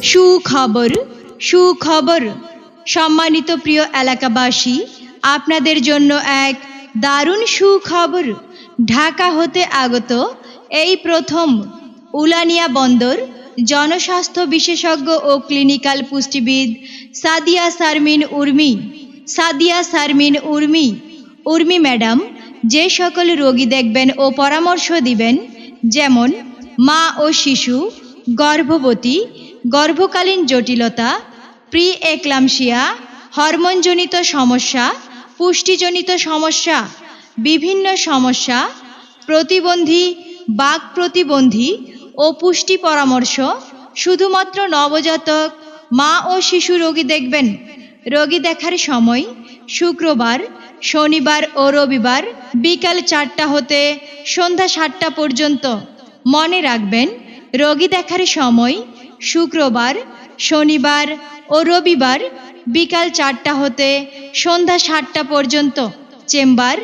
সুখবর সুখবর সম্মানিত প্রিয় এলাকাবাসী, আপনাদের জন্য এক দারুণ সুখবর। ঢাকা হতে আগত এই প্রথম উলানিয়া বন্দর জনস্বাস্থ্য বিশেষজ্ঞ ও ক্লিনিক্যাল পুষ্টিবিদ সাদিয়া শারমিন উর্মি ম্যাডাম যে সকল রোগী দেখবেন ও পরামর্শ দিবেন, যেমন মা ও শিশু, গর্ভবতী, গর্ভকালীন জটিলতা, প্রি এক্লাম্পসিয়া, হরমোনজনিত সমস্যা, পুষ্টিজনিত সমস্যা, বিভিন্ন সমস্যা, প্রতিবন্ধী, বাক প্রতিবন্ধী ও পুষ্টি পরামর্শ। শুধুমাত্র নবজাতক, মা ও শিশু রোগী দেখবেন। রোগী দেখার সময় শুক্রবার, শনিবার ও রবিবার বিকাল 4টা হতে সন্ধ্যা 7টা পর্যন্ত। মনে রাখবেন, রোগী দেখার সময় শুক্রবার, শনিবার ও রবিবার বিকাল 4টা হতে সন্ধ্যা 7টা পর্যন্ত। চেম্বার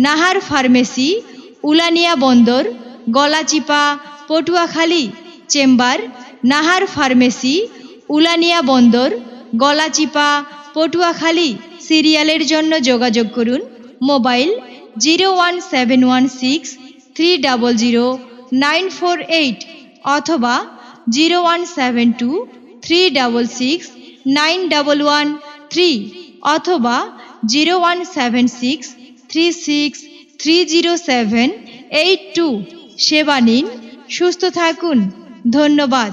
নাহার ফার্মেসি, উলানিয়া বন্দর, গলাচিপা, পটুয়াখালী। চেম্বার নাহার ফার্মেসি, উলানিয়া বন্দর, গলাচিপা, পটুয়াখালী। সিরিয়ালের জন্য যোগাযোগ করুন মোবাইল 01716300948 অথবা 01723669113 অথবা 01763630782। সেবা নিন, সুস্থ থাকুন। ধন্যবাদ।